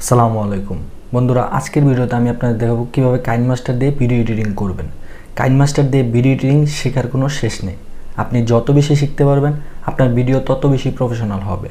আসসালামু আলাইকুম বন্ধুরা, আজকের ভিডিওতে আমি আপনাদের দেখাবো কিভাবে কাইনমাস্টার দিয়ে ভিডিও এডিটিং করবেন। কাইনমাস্টার দিয়ে ভিডিও এডিটিং শেখার কোনো শেষ নেই। আপনি যত বেশি শিখতে পারবেন আপনার ভিডিও তত বেশি প্রফেশনাল হবে।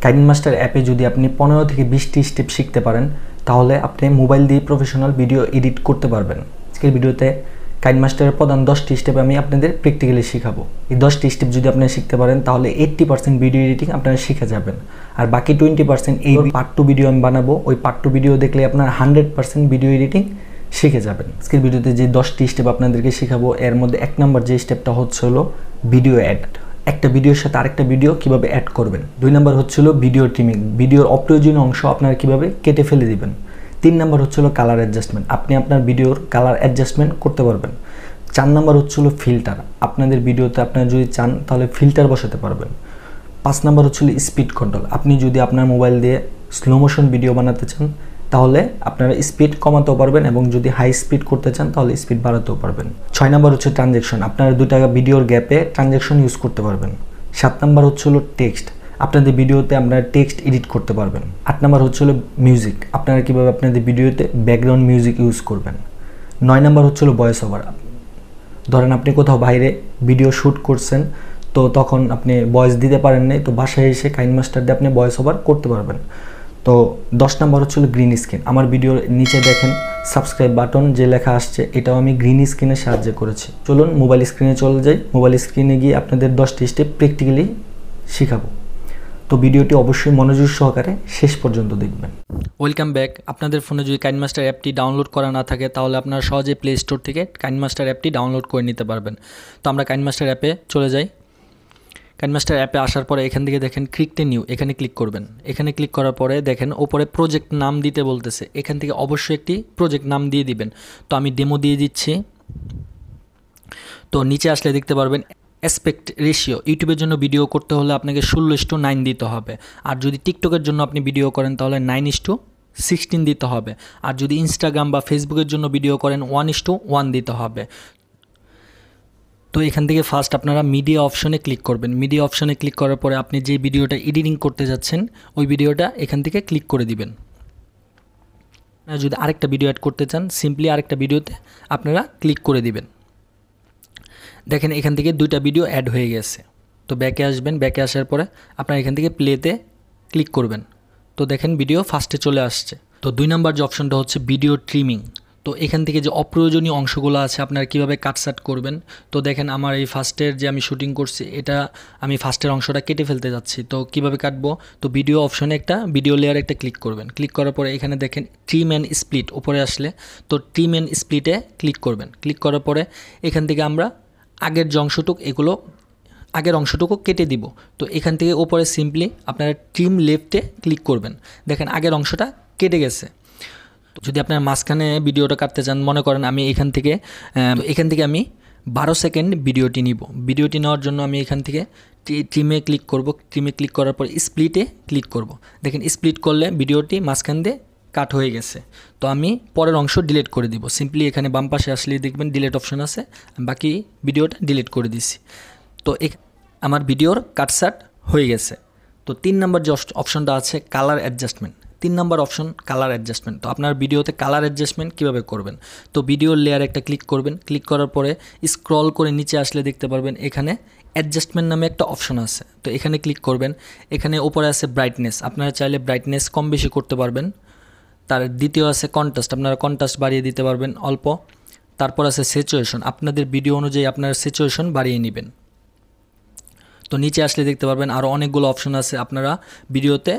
কাইনমাস্টার অ্যাপে যদি আপনি 15 থেকে 20টি স্টেপ শিখতে পারেন তাহলে আপনি মোবাইল দিয়ে প্রফেশনাল ভিডিও এডিট করতে পারবেন। আজকের ভিডিওতে কাইনমাস্টারের প্রধান 10টি স্টেপ আমি আপনাদের প্র্যাকটিক্যালি শেখাবো। এই 10টি স্টেপ যদি আপনি শিখতে পারেন তাহলে 80% ভিডিও এডিটিং আপনারা শিখে যাবেন। আর বাকি 20% এই পার্ট 2 ভিডিও আমি বানাবো, ওই পার্ট 2 ভিডিও দেখলে আপনার 100% ভিডিও এডিটিং শিখে যাবেন। আজকের ভিডিওতে যে 10টি স্টেপ আপনাদেরকে শেখাবো এর মধ্যে 1 নম্বর যে স্টেপটা হলো ভিডিও অ্যাড। একটা ভিডিওর সাথে আরেকটা ভিডিও কিভাবে অ্যাড করবেন। 2 নম্বর হলো ভিডিও ট্রিমিং, ভিডিওর অপ্রয়োজনীয় অংশ আপনারা কিভাবে কেটে ফেলে দিবেন। 3 নম্বর হলো কালার অ্যাডজাস্টমেন্ট, আপনি আপনার ভিডিওর কালার অ্যাডজাস্টমেন্ট করতে পারবেন। 4 নম্বর হলো ফিল্টার, আপনাদের ভিডিওতে আপনারা যদি চান তাহলে ফিল্টার বসাতে পারবেন। 5 নম্বর হলো স্পিড কন্ট্রোল, আপনি যদি আপনার মোবাইল দিয়ে স্লো মোশন ভিডিও বানাতে চান তাহলে আপনারা স্পিড কমাতেও পারবেন এবং যদি হাই স্পিড করতে চান তাহলে স্পিড বাড়াতেও পারবেন। 6 নম্বর হচ্ছে ট্রানজ্যাকশন, আপনারা 2 টাকা ভিডিওর গ্যাপে ট্রানজ্যাকশন ইউজ করতে পারবেন। 7 নম্বর হলো টেক্সট, আপনাদের ভিডিওতে আপনারা টেক্সট এডিট করতে পারবেন। 8 নম্বর হলো মিউজিক, আপনারা কীভাবে আপনাদের ভিডিওতে ব্যাকগ্রাউন্ড মিউজিক ইউজ করবেন। 9 নম্বর হলো ভয়েস ওভার, ধরেন আপনি কোথাও বাইরে ভিডিও শ্যুট করছেন তো তখন আপনি ভয়েস দিতে পারেন নাই, তো বাসায় এসে কাইনমাস্টার দিয়ে আপনি ভয়েস ওভার করতে পারবেন। তো 10 নম্বর হলো গ্রিন স্ক্রিন, আমার ভিডিওর নিচে দেখেন সাবস্ক্রাইব বাটন যে লেখা আসছে এটাও আমি গ্রিন স্ক্রিনের সাহায্যে করেছি। চলুন মোবাইল স্ক্রিনে চলে যাই, মোবাইল স্ক্রিনে গিয়ে আপনাদের 10টি স্টেপ প্র্যাকটিক্যালি শেখাবো। তো ভিডিওটি অবশ্যই মনোযোগ সহকারে শেষ পর্যন্ত দেখবেন। Welcome back. আপনাদের ফোনে যদি কাইনমাস্টার অ্যাপটি ডাউনলোড করা না থাকে তাহলে আপনারা সহজে প্লে স্টোর থেকে কাইনমাস্টার অ্যাপটি ডাউনলোড করে নিতে পারবেন। তো আমরা কাইনমাস্টার অ্যাপে চলে যাই। কাইনমাস্টার অ্যাপে আসার পরে এখান থেকে দেখেন ক্রিয়েট নিউ, এখানে ক্লিক করবেন। এখানে ক্লিক করার পরে দেখেন ওপরে প্রজেক্ট নাম দিতে বলতেছে, এখান থেকে অবশ্যই একটি প্রজেক্ট নাম দিয়ে দিবেন। তো আমি ডেমো দিয়ে দিচ্ছি। তো নিচে আসলে দেখতে পারবেন অ্যাসপেক্ট রেশিও, ইউটিউবের জন্য ভিডিও করতে হলে আপনাকে 16:9 দিতে হবে। আর যদি টিকটকের জন্য আপনি ভিডিও করেন তাহলে 9:16 দিতে হবে। আর যদি ইনস্টাগ্রাম বা ফেসবুকের জন্য ভিডিও করেন 1:1 দিতে হবে। তো এখান থেকে ফার্স্ট আপনারা মিডিয়া অপশনে ক্লিক করবেন। মিডিয়া অপশনে ক্লিক করার পরে আপনি যে ভিডিওটা এডিটিং করতে যাচ্ছেন ওই ভিডিওটা এখান থেকে ক্লিক করে দিবেন। যদি আরেকটা ভিডিও অ্যাড করতে চান সিম্পলি আরেকটা ভিডিওতে আপনারা ক্লিক করে দিবেন। দেখেন এখান থেকে 2টা ভিডিও অ্যাড হয়ে গেছে। তো ব্যাকে আসবেন, ব্যাকে আসার পরে আপনারা এখান থেকে প্লেতে ক্লিক করবেন। তো দেখেন ভিডিও ফার্স্টে চলে আসছে। তো 2 নম্বর যে অপশনটা হচ্ছে ভিডিও ট্রিমিং। তো এখান থেকে যে অপ্রয়োজনীয় অংশগুলো আছে আপনারা কীভাবে কাটসাট করবেন। তো দেখেন আমার এই ফার্স্টের যে আমি শুটিং করছি এটা আমি ফার্স্টের অংশটা কেটে ফেলতে যাচ্ছি। তো কিভাবে কাটবো, তো ভিডিও অপশনে একটা ভিডিও লেয়ার একটা ক্লিক করবেন। ক্লিক করার পরে এখানে দেখেন ট্রিম অ্যান্ড স্প্লিট উপরে আসলে তো ট্রিম অ্যান্ড স্প্লিটে ক্লিক করবেন। ক্লিক করার পরে এখান থেকে আমরা আগের যে আগের অংশটুকু কেটে দিব। তো এখান থেকে ওপরে সিম্পলি আপনারা ট্রিম লেফটে ক্লিক করবেন। দেখেন আগের অংশটা কেটে গেছে। যদি আপনার মাঝখানে ভিডিওটা কাটতে চান, মনে করেন আমি এখান থেকে আমি 12 সেকেন্ড ভিডিওটি নিব। ভিডিওটি নেওয়ার জন্য আমি এখান থেকে ট্রিমে ক্লিক করব। ট্রিমে ক্লিক করার পর স্প্লিটে ক্লিক করব। দেখেন স্প্লিট করলে ভিডিওটি মাঝখান দিয়ে কাট হয়ে গেছে। তো আমি পরের অংশ ডিলিট করে দিব। সিম্পলি এখানে বাম পাশে আসলে দেখবেন ডিলিট অপশন আছে, বাকি ভিডিওটা ডিলিট করে দিছি। তো আমার ভিডিওর কাটসাট হয়ে গেছে। তো 3 নম্বর যে অপশনটা আছে কালার অ্যাডজাস্টমেন্ট, 3 নম্বর অপশন কালার অ্যাডজাস্টমেন্ট। তো আপনার ভিডিওতে কালার অ্যাডজাস্টমেন্ট কীভাবে করবেন, তো ভিডিওর লেয়ার একটা ক্লিক করবেন। ক্লিক করার পরে স্ক্রল করে নিচে আসলে দেখতে পারবেন এখানে অ্যাডজাস্টমেন্ট নামে একটা অপশন আছে। তো এখানে ক্লিক করবেন। এখানে উপরে আছে ব্রাইটনেস, আপনারা চাইলে ব্রাইটনেস কম বেশি করতে পারবেন। তার দ্বিতীয় আছে কন্ট্রাস্ট, আপনারা কন্ট্রাস্ট বাড়িয়ে দিতে পারবেন অল্প। তারপর আছে স্যাচুরেশন, আপনাদের ভিডিও অনুযায়ী আপনার স্যাচুরেশন বাড়িয়ে নেবেন। তো নিচে আসলে দেখতে পারবেন আরও অনেকগুলো অপশন আছে, আপনারা ভিডিওতে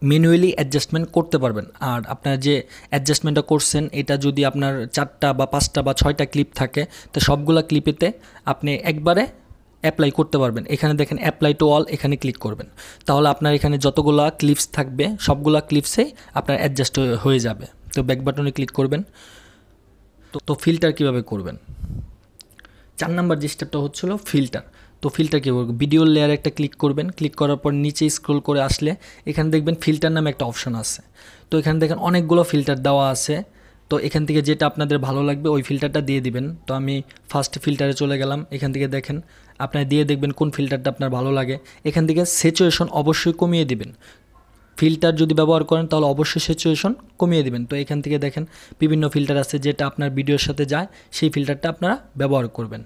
ম্যানুয়ালি অ্যাডজাস্টমেন্ট করতে পারবেন। আর আপনার যে অ্যাডজাস্টমেন্টটা করছেন এটা যদি আপনার 4টা বা 5টা বা 6টা ক্লিপ থাকে তো সবগুলা ক্লিপেতে আপনি একবারে অ্যাপ্লাই করতে পারবেন। এখানে দেখেন অ্যাপ্লাই টু অল, এখানে ক্লিক করবেন। তাহলে আপনার এখানে যতগুলা ক্লিপস থাকবে সবগুলা ক্লিপসেই আপনার অ্যাডজাস্ট হয়ে যাবে। তো ব্যাক বাটনে ক্লিক করবেন। তো ফিল্টার কীভাবে করবেন, 4 নম্বর যে স্টেপটা হচ্ছিল ফিল্টার। তো ফিল্টার কী করবেন, ভিডিওর লেয়ার একটা ক্লিক করবেন। ক্লিক করার পর নিচে স্ক্রল করে আসলে এখানে দেখবেন ফিল্টার নামে একটা অপশন আছে। তো এখানে দেখেন অনেকগুলো ফিল্টার দেওয়া আছে। তো এখান থেকে যেটা আপনাদের ভালো লাগবে ওই ফিল্টারটা দিয়ে দিবেন। তো আমি ফার্স্ট ফিল্টারে চলে গেলাম। এখান থেকে দেখেন আপনারা দিয়ে দেখবেন কোন ফিল্টারটা আপনার ভালো লাগে। এখান থেকে স্যাচুরেশন অবশ্যই কমিয়ে দিবেন। ফিল্টার যদি ব্যবহার করেন তাহলে অবশ্যই স্যাচুরেশন কমিয়ে দিবেন। তো এখান থেকে দেখেন বিভিন্ন ফিল্টার আছে, যেটা আপনার ভিডিওর সাথে যায় সেই ফিল্টারটা আপনারা ব্যবহার করবেন।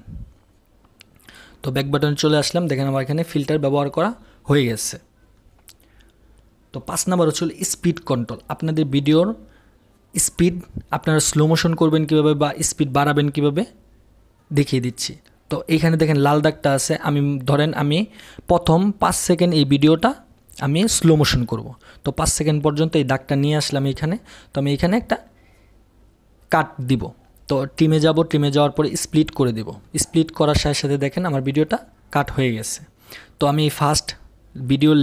তো ব্যাক বাটনে চলে আসলাম, দেখেন আমার এখানে ফিল্টার ব্যবহার করা হয়ে গেছে। তো 5 নাম্বার হচ্ছে স্পিড কন্ট্রোল। আপনাদের ভিডিওর স্পিড আপনারা স্লো মোশন করবেন কীভাবে বা স্পিড বাড়াবেন কীভাবে দেখিয়ে দিচ্ছি। তো এইখানে দেখেন লাল দাগটা আছে, আমি প্রথম 5 সেকেন্ড এই ভিডিওটা আমি স্লো মোশন করব। তো 5 সেকেন্ড পর্যন্ত এই দাগটা নিয়ে আসলাম এইখানে। তো আমি এখানে একটা কাট দিব। তো টিমে যাওয়ার পরে স্প্লিট করে দিব। স্প্লিট করার সাথে সাথে দেখেন আমার ভিডিওটা কাট হয়ে গেছে। তো আমি ফার্স্ট ভিডিও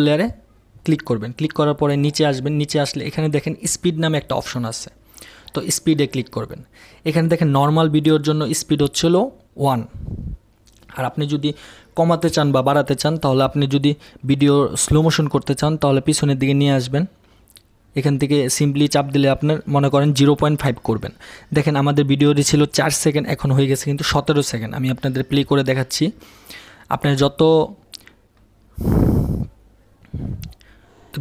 লেয়ারে ক্লিক করবেন। ক্লিক করার পরে নিচে আসবেন। নিচে আসলে এখানে দেখেন স্পিড নামে একটা অপশন আছে, তো স্পিডে ক্লিক করবেন। এখানে দেখেন নর্মাল ভিডিওর জন্য স্পিড হচ্ছিল 1, আর আপনি যদি কমাতে চান বা বাড়াতে চান, তাহলে আপনি যদি ভিডিও স্লো মোশন করতে চান তাহলে পিছনের দিকে নিয়ে আসবেন। এখান থেকে সিম্পলি চাপ দিলে আপনার মনে করেন 0.5 করবেন। দেখেন আমাদের ভিডিওটি ছিল 4 সেকেন্ড, এখন হয়ে গেছে কিন্তু 17 সেকেন্ড। আমি আপনাদের প্লে করে দেখাচ্ছি। আপনার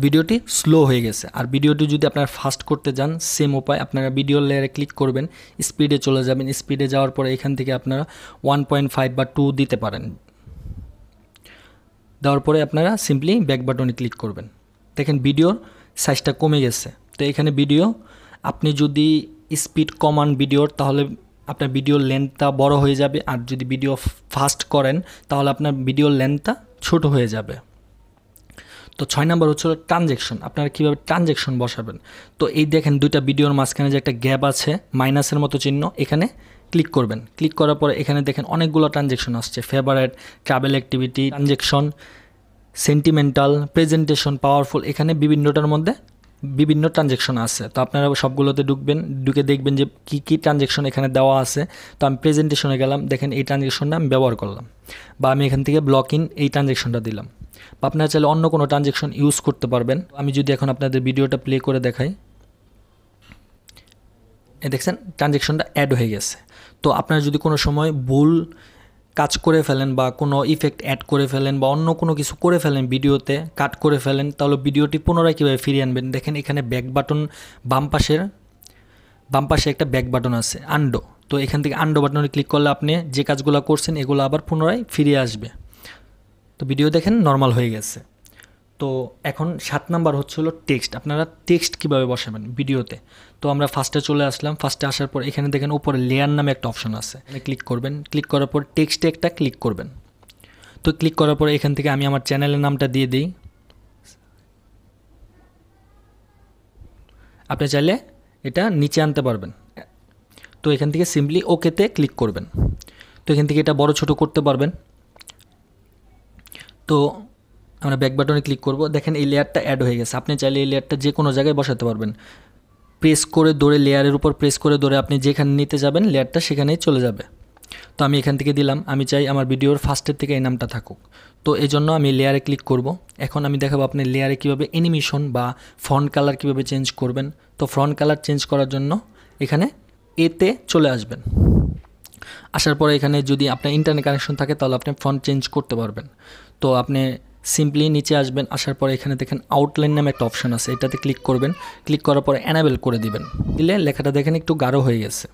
ভিডিওটি স্লো হয়ে গেছে। আর ভিডিওটি যদি আপনারা ফাস্ট করতে যান, সেম উপায়, আপনারা ভিডিও লেয়ারে ক্লিক করবেন, স্পিডে চলে যাবেন। স্পিডে যাওয়ার পরে এখান থেকে আপনারা 1.5 বা 2 দিতে পারেন। দেওয়ার পরে আপনারা সিম্পলি ব্যাক বাটনে ক্লিক করবেন। দেখেন ভিডিওর সাইজটা কমে গেছে। তো এখানে আপনি যদি স্পিড কমান ভিডিওর, তাহলে আপনার ভিডিওর লেন্থটা বড় হয়ে যাবে। আর যদি ভিডিও ফাস্ট করেন তাহলে আপনার ভিডিওর লেন্থটা ছোট হয়ে যাবে। তো 6 নাম্বার হচ্ছে ট্রানজ্যাকশন। আপনারা কীভাবে ট্রানজ্যাকশন বসাবেন। তো এই দেখেন দুইটা ভিডিওর মাঝখানে যে একটা গ্যাপ আছে, মাইনাসের মতো চিহ্ন, এখানে ক্লিক করবেন। ক্লিক করার পরে এখানে দেখেন অনেকগুলো ট্রানজ্যাকশন আসছে, favourite, travel activity, transaction, sentimental, presentation, powerful. এখানে বিভিন্নটার মধ্যে বিভিন্ন ট্রানজ্যাকশন আছে। তো আপনারা সবগুলোতে ঢুকে দেখবেন যে কী ট্রানজ্যাকশন এখানে দেওয়া আছে। তো আমি প্রেজেন্টেশনে গেলাম, দেখেন এই ট্রানজ্যাকশনটা আমি ব্যবহার করলাম, বা আমি এখান থেকে ব্লক ইন এই ট্রানজ্যাকশনটা দিলাম। বা আপনারা চাইলে অন্য কোনো ট্রানজ্যাকশন ইউজ করতে পারবেন। আমি যদি এখন আপনাদের ভিডিওটা প্লে করে দেখাই, দেখছেন ট্রানজ্যাকশনটা অ্যাড হয়ে গেছে। তো আপনারা যদি কোনো সময় ভুল কাজ করে ফেলেন বা কোনো ইফেক্ট অ্যাড করে ফেলেন বা অন্য কোনো কিছু করে ফেলেন, ভিডিওতে কাট করে ফেলেন, তাহলে ভিডিওটি পুনরায় কীভাবে ফিরিয়ে আনবেন। দেখেন এখানে ব্যাক বাটন, বাম পাশে একটা ব্যাক বাটন আছে, আন্ডো। তো এখান থেকে আন্ডো বাটনে ক্লিক করলে আপনি যে কাজগুলো করছেন এগুলো আবার পুনরায় ফিরিয়ে আসবে। তো ভিডিও দেখেন নর্মাল হয়ে গেছে। তো এখন 7 নাম্বার হলো টেক্সট। আপনারা টেক্সট কীভাবে বসাবেন ভিডিওতে। তো আমরা ফার্স্টে চলে আসলাম। ফার্স্টে আসার পর এখানে দেখেন উপরে লেয়ার নামে একটা অপশন আছে, ক্লিক করবেন। ক্লিক করার পর টেক্সটে একটা ক্লিক করবেন। তো ক্লিক করার পরে এখান থেকে আমি আমার চ্যানেলের নামটা দিয়ে দিই। আপনি চাইলে এটা নিচে আনতে পারবেন। তো এখান থেকে সিম্পলি ওকেতে ক্লিক করবেন। তো এখান থেকে এটা বড় ছোট করতে পারবেন। তো আমরা ব্যাক বাটনে ক্লিক করব। দেখেন এই লেয়ারটা অ্যাড হয়ে গেছে। আপনি চাইলে এই লেয়ারটা যে কোনো জায়গায় বসাতে পারবেন। প্রেস করে ধরে, লেয়ারের উপর প্রেস করে ধরে আপনি যেখানে নিতে যাবেন লেয়ারটা সেখানেই চলে যাবে। তো আমি এখান থেকে দিলাম, আমি চাই আমার ভিডিওর ফার্স্টের থেকে এই নামটা থাকুক। তো এই জন্য আমি লেয়ারে ক্লিক করব। এখন আমি দেখাবো আপনি লেয়ারে কীভাবে অ্যানিমেশন বা ফন্ট কালার কীভাবে চেঞ্জ করবেন। তো ফন্ট কালার চেঞ্জ করার জন্য এখানে এতে চলে আসবেন। আসার পরে এখানে যদি আপনার ইন্টারনেট কানেকশন থাকে তাহলে আপনি ফন্ট চেঞ্জ করতে পারবেন। তো আপনি সিম্পলি নিচে আসবেন। আসার পরে এখানে দেখেন আউটলাইন নামে একটা অপশন আছে, এটাতে ক্লিক করবেন। ক্লিক করার পরে অ্যানাবেল করে দিবেন। দিলে লেখাটা দেখেন একটু গাঢ় হয়ে গেছে।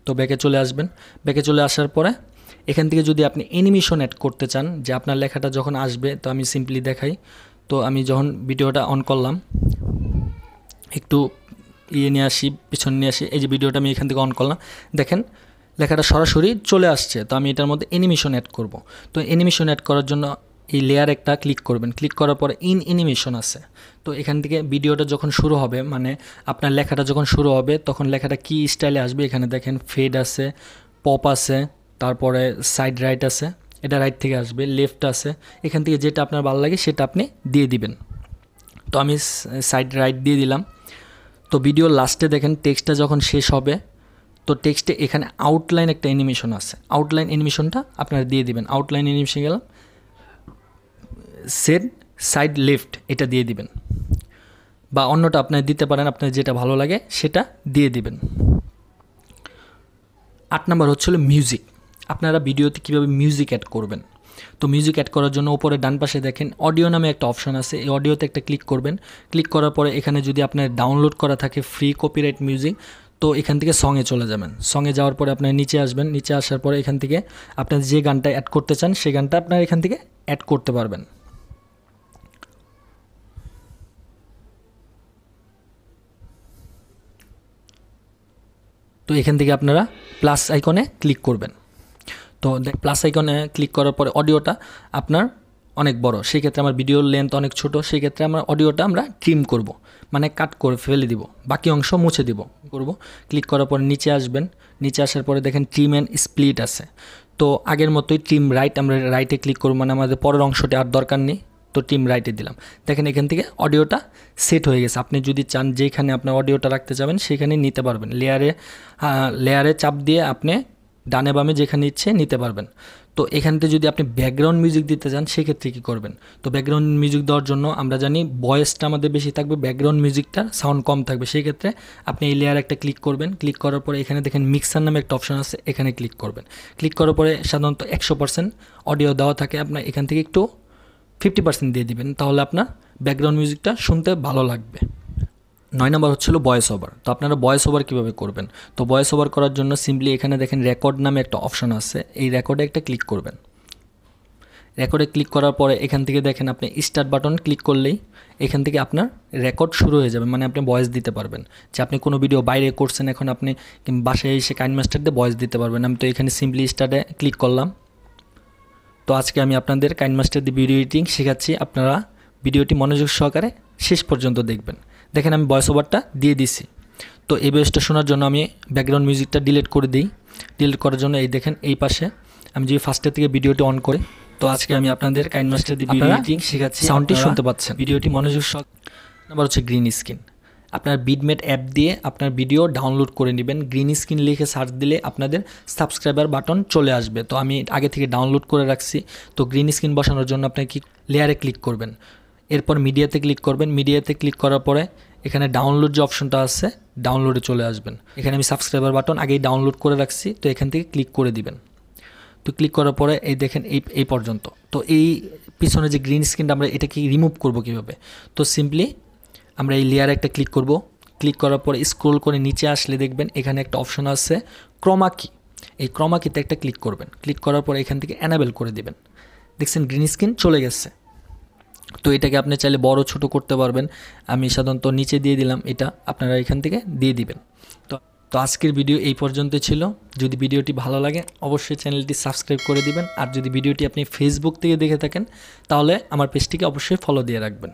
তো ব্যাকে চলে আসবেন। ব্যাকে চলে আসার পরে এখান থেকে যদি আপনি অ্যানিমেশন অ্যাড করতে চান, যে আপনার লেখাটা যখন আসবে, তো আমি সিম্পলি দেখাই। তো আমি যখন ভিডিওটা অন করলাম, একটু নিয়ে আসি, পিছনে নিয়ে আসি, এই যে ভিডিওটা আমি এখান থেকে অন করলাম, দেখেন লেখাটা সরাসরি চলে আসছে। তো আমি এটার মধ্যে অ্যানিমেশন অ্যাড করব। তো অ্যানিমেশন অ্যাড করার জন্য এই লেয়ার একটা ক্লিক করবেন। ক্লিক করার পরে অ্যানিমেশন আছে। তো এখান থেকে ভিডিওটা যখন শুরু হবে, মানে আপনার লেখাটা যখন শুরু হবে, তখন লেখাটা কি স্টাইলে আসবে, এখানে দেখেন ফেড আছে, পপ আছে, তারপরে সাইড রাইট আছে, এটা রাইট থেকে আসবে, লেফট আছে। এখান থেকে যেটা আপনার ভালো লাগে সেটা আপনি দিয়ে দিবেন। তো আমি সাইড রাইট দিয়ে দিলাম। তো ভিডিওর লাস্টে দেখেন টেক্সটটা যখন শেষ হবে, তো টেক্সটে এখানে আউটলাইন একটা অ্যানিমেশন আছে, আউটলাইন অ্যানিমেশনটা আপনারা দিয়ে দিবেন। আউটলাইন অ্যানিমেশন গেলাম, সেট সাইড লেফট এটা দিয়ে দিবেন, বা অন্যটা আপনারা দিতে পারেন, আপনার যেটা ভালো লাগে সেটা দিয়ে দিবেন। 8 নাম্বার হচ্ছিল মিউজিক। আপনারা ভিডিওতে কীভাবে মিউজিক অ্যাড করবেন। তো মিউজিক অ্যাড করার জন্য উপরে ডান পাশে দেখেন অডিও নামে একটা অপশন আছে, এই অডিওতে একটা ক্লিক করবেন। ক্লিক করার পরে এখানে যদি আপনার ডাউনলোড করা থাকে ফ্রি কপিরাইট মিউজিক, তো এখান থেকে সঙে চলে যাবেন। সঙে যাওয়ার পরে আপনার নিচে আসবেন, নিচে আসার পরে এখান থেকে আপনার যে গানটা অ্যাড করতে চান সেই গানটা আপনার এখান থেকে অ্যাড করতে পারবেন। তো এখান থেকে আপনারা প্লাস আইকনে ক্লিক করবেন। তো প্লাস আইকনে ক্লিক করার পরে অডিওটা আপনার অনেক বড়, সেই ক্ষেত্রে আমার ভিডিওর লেন্থ অনেক ছোট, সেই ক্ষেত্রে আমরা অডিওটা আমরা ট্রিম করব, মানে কাট করে ফেলে দিব, বাকি অংশ মুছে দিব করব। ক্লিক করার পরে নিচে আসবেন, নিচে আসার পরে দেখেন ট্রিম অ্যান্ড স্প্লিট আছে। তো আগের মতোই ট্রিম রাইট, আমরা রাইটে ক্লিক করব, মানে আমাদের পরের অংশটি আর দরকার নেই। তো ট্রিম রাইটে দিলাম। দেখেন এখান থেকে অডিওটা সেট হয়ে গেছে। আপনি যদি চান যেখানে আপনার অডিওটা রাখতে যাবেন সেখানে নিতে পারবেন। লেয়ারে চাপ দিয়ে আপনি ডানে বামে যেখানে ইচ্ছে নিতে পারবেন। তো এখানতে যদি আপনি ব্যাকগ্রাউন্ড মিউজিক দিতে চান সেক্ষেত্রে কী করবেন? তো ব্যাকগ্রাউন্ড মিউজিক দেওয়ার জন্য আমরা জানি ভয়েসটা আমাদের বেশি থাকবে, ব্যাকগ্রাউন্ড মিউজিকটা সাউন্ড কম থাকবে। সেই ক্ষেত্রে আপনি এই লেয়ার একটা ক্লিক করবেন। ক্লিক করার পরে এখানে দেখেন মিক্সার নামে একটা অপশন আছে, এখানে ক্লিক করবেন। ক্লিক করার পরে সাধারণত 100% অডিও দেওয়া থাকে, আপনার এখান থেকে একটু 50% দিয়ে দিবেন, তাহলে আপনার ব্যাকগ্রাউন্ড মিউজিকটা শুনতে ভালো লাগবে। 9 নম্বর হচ্ছিল ভয়েস ওভার। তো আপনারা ভয়েস ওভার কীভাবে করবেন? তো ভয়েস ওভার করার জন্য সিম্পলি এখানে দেখেন রেকর্ড নামে একটা অপশন আছে, এই রেকর্ডে একটা ক্লিক করবেন। রেকর্ডে ক্লিক করার পরে এখান থেকে দেখেন আপনি স্টার্ট বাটন ক্লিক করলেই এখান থেকে আপনার রেকর্ড শুরু হয়ে যাবে, মানে আপনি ভয়েস দিতে পারবেন। যে আপনি কোনো ভিডিও বাইরে করছেন, এখন আপনি বাসায় এসে কাইনমাস্টার দিয়ে ভয়েস দিতে পারবেন। আমি তো এখানে সিম্পলি স্টার্টে ক্লিক করলাম। তো আজকে আমি আপনাদের কাইনমাস্টার দিয়ে ভিডিও এডিটিং শেখাচ্ছি, আপনারা ভিডিওটি মনোযোগ সহকারে শেষ পর্যন্ত দেখবেন। দেখেন আমি ভয়েস ওভারটা দিয়ে দিছি। তো এই ভয়েসটা শোনার জন্য আমি ব্যাকগ্রাউন্ড মিউজিকটা ডিলিট করে দিই। ডিলিট করার জন্য এই দেখেন এই পাশে আমি যদি ফার্স্টের থেকে ভিডিওটি অন করি, তো আজকে আমি আপনাদের কাইনমাস্টার দিয়ে ভিডিও এডিটিং শেখাচ্ছি, সাউন্ডটি শুনতে পাচ্ছেন। ভিডিওটি মনোযোগ সহকারে। নাম্বার হচ্ছে গ্রিন স্ক্রিন। আপনার বিটমেট অ্যাপ দিয়ে আপনার ভিডিও ডাউনলোড করে নেবেন। গ্রিন স্ক্রিন লিখে সার্চ দিলে আপনাদের সাবস্ক্রাইবার বাটন চলে আসবে। তো আমি আগে থেকে ডাউনলোড করে রাখছি। তো গ্রিন স্ক্রিন বসানোর জন্য আপনি কি লেয়ারে ক্লিক করবেন, এরপর মিডিয়াতে ক্লিক করবেন। মিডিয়াতে ক্লিক করার পরে এখানে ডাউনলোড যে অপশনটা আছে ডাউনলোডে চলে আসবেন। এখানে আমি সাবস্ক্রাইবার বাটন আগেই ডাউনলোড করে রাখছি, তো এখান থেকে ক্লিক করে দিবেন। তো ক্লিক করার পরে এই দেখেন এই পর্যন্ত। তো এই পিছনে যে গ্রিন স্ক্রিনটা আমরা এটাকে রিমুভ করব কীভাবে? তো সিম্পলি আমরা এই লেয়ারে একটা ক্লিক করব। ক্লিক করার পরে স্ক্রল করে নিচে আসলে দেখবেন এখানে একটা অপশন আছে ক্রোমা কি। এই ক্রোমা কিতে একটা ক্লিক করবেন। ক্লিক করার পরে এখান থেকে অ্যানাবেল করে দিবেন। দেখছেন গ্রিন স্ক্রিন চলে গেছে। তো এটাকে আপনি চাইলে বড় ছোট করতে পারবেন। আমি সাধারণত নিচে দিয়ে দিলাম, এটা আপনারা এখান থেকে দিয়ে দিবেন। তো আজকের ভিডিও এই পর্যন্ত ছিল। যদি ভিডিওটি ভালো লাগে অবশ্যই চ্যানেলটি সাবস্ক্রাইব করে দিবেন। আর যদি ভিডিওটি আপনি ফেসবুক থেকে দেখে থাকেন তাহলে আমার পেজটিকে অবশ্যই ফলো দিয়ে রাখবেন।